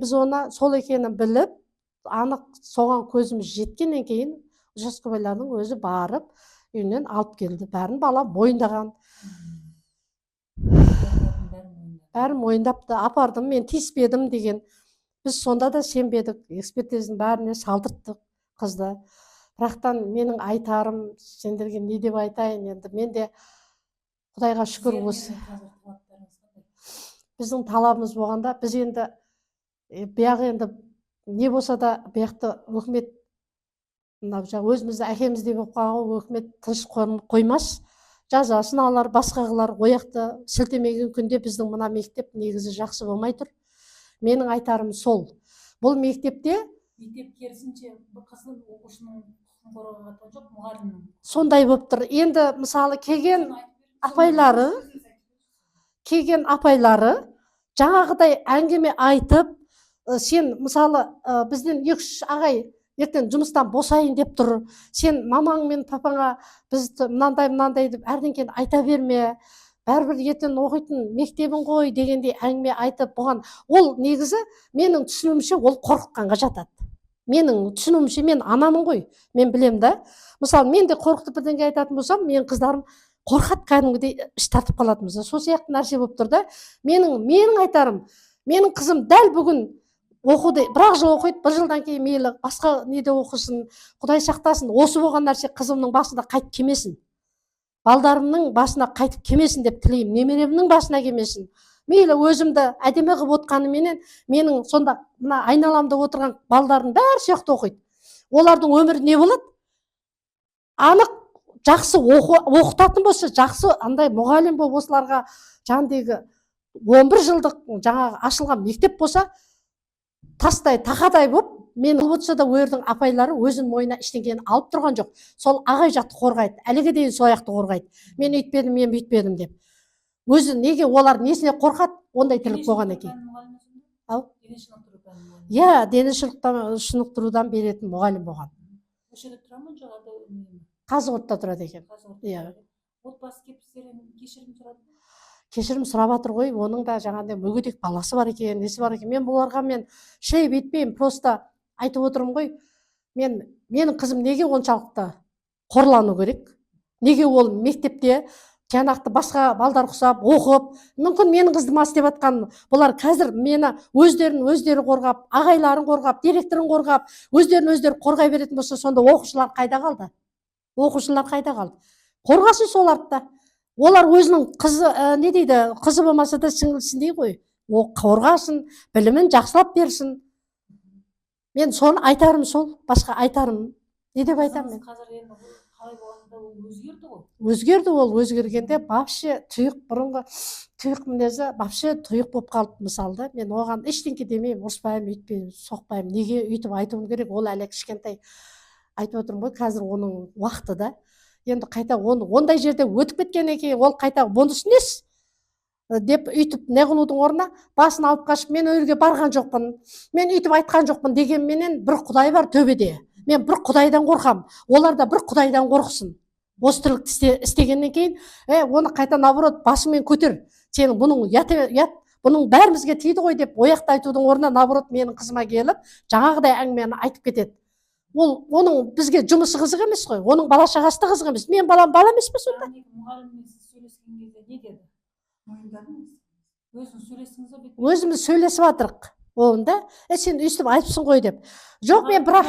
біз оны сол екенін біліп, анық соған көзіміз жеткеннен кейін участковыйлардың өзі барып үйінен алып келді. Бәрін балам мойындаған. Бәрін мойындапты, апардым, мен тиіспедім деген. Біз сонда да сенбедік, экспертизаның бәріне салдырттық қызды. Бірақтан менің айтарым, сендерге не деп айтайын, енді мен де Құдайға шүкір осы. Біздің талабымыз болғанда, біз енді бияғы енді не болса да бияқты өкімет, өзімізді әкеміздей болып қалған өкімет тыныш қоймас, жазасын алар, басқа қылар. Ояқты сілтемеген күнде біздің мына мектеп негізі жақсы болмай тұр. Менің айтарым сол. Бұл мектепте керісінше қыздың оқушының құқығын қорғауға жатқан жоқ, мұғалімнің. Сондай болып тұр. Енді мысалы келген апайлары жаңағыдай әңгіме айтып, сен мысалы бізден 2-3 ағай ертең жұмыстан босайын деп тұр. Сен мамаң мен папаңа біз мынандай деп әрдеңкені айта берме. Бәрібір ертең оқитын мектебін ғой дегендей әңгіме айтып, бұған ол негізі менің түсінуімше ол қорқытқанға жатады. Менің түсінуімше, мен анамын ғой, мен білем да. Мысалы, мен де қорқытып бірдеңе айтатын болсам, мен қыздарым қорқат кәдімгідей іш тартып қалатынбыз. Сол сияқты нәрсе болып тұр да. Менің айтарым, менің қызым дәл бүгін оқуды, бірақ жыл оқиды, бір жылдан кейін мейлі басқа неде оқысын, Құдай сақтасын, осы болған нәрсе қызымның басында қайтып келмесін. Балдарымның басына қайтып келмесін деп тілеймін, немеремнің басына келмесін. Мейлі өзімді әдемі қылып отқаныменен, менің сонда мына айналамда отырған балдардың бәрі сияқты оқиды. Олардың өмірі не болады? Анық жақсы оқытатын болса, жақсы андай мұғалім болып осыларға жаңағы 11 жылдық жаңағы ашылған мектеп болса, тастай, тақадай болып, мен болса да өрдің апайлары өзінің мойнына ештеңені алып тұрған жоқ. Сол ағай жақты қорғайды, әліге дейін сол аяқты қорғайды. Мен өйтпедім, мен бүйтпедім деп. Өзі неге олар несіне қорқады? Ондай тірлік болған екен. Иә, дене шынықтырудан беретін мұғалім болған. Қазығұртта тұрады екен. Отбасы кепістерін кешірім сұрады. Кешірім сұрап жатыр ғой, оның да жаңағыдай мүгедек баласы бар екен, несі бар екен. Мен бұларға мен шей бетпеймін, просто айтып отырмын ғой. Менің қызым неге оншалықты қорлану керек? Неге ол мектепте жаңақты басқа балдар құсап, оқып, мүмкін менің қыздыма істеп жатқан, бұлар қазір мені өздері қорғап, ағайларын қорғап, директорын қорғап, өздері қорғай беретін болса, сонда оқушылар қайда қалды? Оқушылар қайда қалды? Қорғасын соларды да. Олар өзінің қызы болмаса да сіңілісіндей ғой. Ол қорғасын, білімін жақсылап берсін. Мен соны айтарым сол, басқа айтарым. Не деп айтамын мен? Қазір енді қалай болғанда ол өзгерді ғой. Өзгерді ол, өзгергенде вообще бұрынғы тұйық мінезі вообще тұйық болып қалды мысалда. Мен оған ештеңке демеймін, ұрыспаймын, үйтпеймін, соқпаймын. Неге үйтіп айтуым керек? Ол әлі кішкентай. Айтып отырмын ғой, қазір оның уақыты да. Енді қайта ондай жерде өтіп кеткеннен кейін ол қайта бұнысы несі деп үйтіп не қылудың орнына басын алып қашып, мен өрге барған жоқпын, мен үйтіп айтқан жоқпын дегенменен бір Құдай бар төбеде. Мен бір Құдайдан қорқам. Олар да бір Құдайдан қорқсын. Осы тірлікті істегеннен кейін, оны қайта наоборот басымен көтер. Сенің бұның бәрімізге тиді ғой деп ояқта айтудың орнына наоборот менің қызыма келіп, жаңағыдай әңгімені айтып кетеді. Оның бізге жұмысы қызық емес қой. Оның бала шағасы да қызық емес. Мен бала емес пе сонда? Мұғаліммен сөйлескен кезде не деді? Өзіміз сөйлесіп жатырық. Онда, сен өйстіп айтыпсың ғой деп. Жоқ, мен бірақ